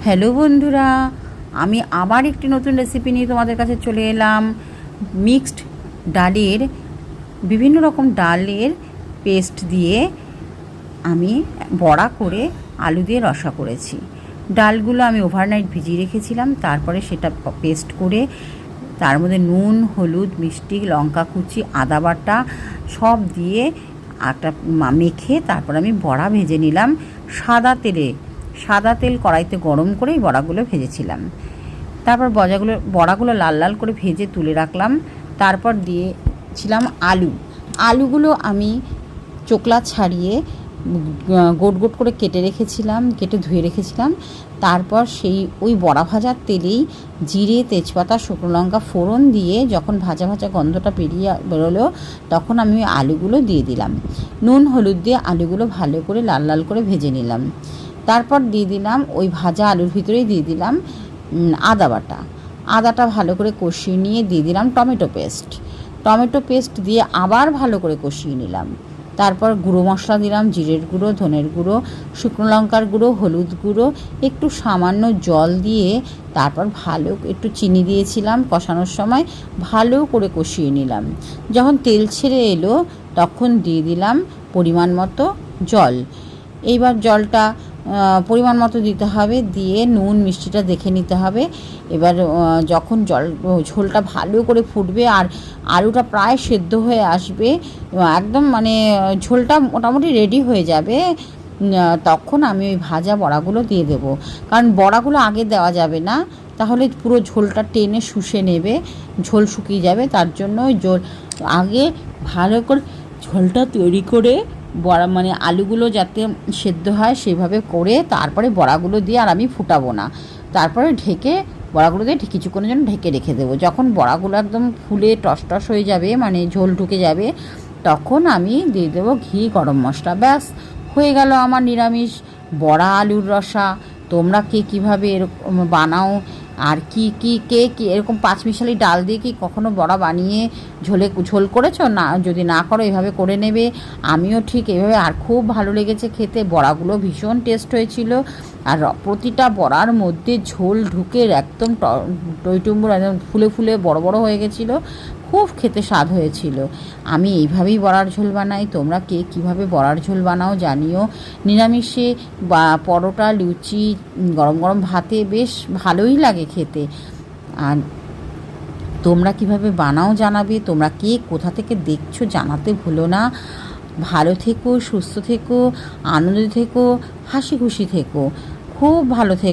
Hello বন্ধুরা, আমি আবার একটি নতুন রেসিপি নিয়ে তোমাদের কাছে চলে এলাম। মিক্সড ডালের, বিভিন্ন রকম ডালের পেস্ট দিয়ে আমি বড়া করে আলু দিয়ে রসা করেছি। ডালগুলো আমি ওভারনাইট ভিজিয়ে রেখেছিলাম, তারপরে সেটা পেস্ট করে তার মধ্যে নুন, হলুদ, মিষ্টি, লঙ্কা কুচি, আদা বাটা সব দিয়ে একটা মেখে তারপর আমি বড়া ভেজে নিলাম সাদা তেল কড়াইতে গরম করে এই বড়াগুলো ভেজেছিলাম। তারপর বড়াগুলো লাল লাল করে ভেজে তুলে রাখলাম। তারপর দিয়েছিলাম আলুগুলো আমি চোকলা ছাড়িয়ে গোট গোট করে কেটে ধুয়ে রেখেছিলাম। তারপর ওই বড়া ভাজার তেলেই জিরে, তেজপাতা, শুকনো লঙ্কা ফোড়ন দিয়ে যখন ভাজা ভাজা গন্ধটা বেরোলো তখন আমি ওই আলুগুলো দিয়ে দিলাম। নুন হলুদ দিয়ে আলুগুলো ভালো করে লাল লাল করে ভেজে নিলাম। তারপর দিয়ে দিলাম ওই ভাজা আলুর ভিতরেই দিয়ে দিলাম আদাটা ভালো করে কষিয়ে নিয়ে দিয়ে দিলাম টমেটো পেস্ট দিয়ে আবার ভালো করে কষিয়ে নিলাম। তারপর গুঁড়ো মশলা দিলাম, জিরের গুঁড়ো, ধনের গুঁড়ো, শুকনো লঙ্কার গুঁড়ো, হলুদ গুঁড়ো, একটু সামান্য জল দিয়ে তারপর একটু চিনি দিয়েছিলাম কষানোর সময়, ভালো করে কষিয়ে নিলাম। যখন তেল ছেড়ে এলো তখন দিয়ে দিলাম পরিমাণ মতো জল। এইবার জলটা পরিমাণ মতো দিতে হবে, দিয়ে নুন মিষ্টিটা দেখে নিতে হবে। এবার যখন ঝোলটা ভালো করে ফুটবে আর আলুটা প্রায় সেদ্ধ হয়ে আসবে, একদম মানে ঝোলটা মোটামুটি রেডি হয়ে যাবে, তখন আমি ওই ভাজা বড়াগুলো দিয়ে দেবো। কারণ বড়াগুলো আগে দেওয়া যাবে না, তাহলে পুরো ঝোলটা টেনে শুষে নেবে, ঝোল শুকিয়ে যাবে। তার জন্য আগে ভালো করে ঝোলটা তৈরি করে আলুগুলো যাতে সেদ্ধ হয় সেভাবে করে তারপরে বড়াগুলো দিয়ে আর আমি ফুটাবো না। তারপরে বড়াগুলো দিয়ে কিছুক্ষণের জন্য ঢেকে রেখে দেবো। যখন বড়াগুলো একদম ফুলে টস হয়ে যাবে, মানে ঝোল ঢুকে যাবে, তখন আমি দিয়ে দেবো ঘি, গরম মশলা। ব্যাস, হয়ে গেল আমার নিরামিষ বড়া আলুর রসা। তোমরা কীভাবে এরকম বানাও, আর কে এরকম পাঁচমিশালি ডাল দিয়ে কি কখনো বড়া বানিয়ে ঝোল করেছো? না, যদি না করো এভাবে করে নেবে। আমিও ঠিক এভাবে, আর খুব ভালো লেগেছে খেতে। বড়াগুলো ভীষণ টেস্ট হয়েছিল, আর প্রতিটা বড়ার মধ্যে ঝোল ঢুকে একদম টইটুম্বুর একদম ফুলে ফুলে বড় বড় হয়ে গেছিলো। খুব খেতে স্বাদ হয়েছিল। আমি এইভাবেই বড়ার ঝোল বানাই। তোমরা কীভাবে বড়ার ঝোল বানাও জানিও। নিরামিষে বা পরোটা, লুচি, গরম গরম ভাতে বেশ ভালোই লাগে খেতে। আর তোমরা কিভাবে বানাও জানাবে। তোমরা কোথা থেকে দেখছো জানাতে ভুলো না। ভালো থেকো, সুস্থ থেকো, আনন্দে থেকো, হাসি খুশি থেকো, খুব ভালো থেকো।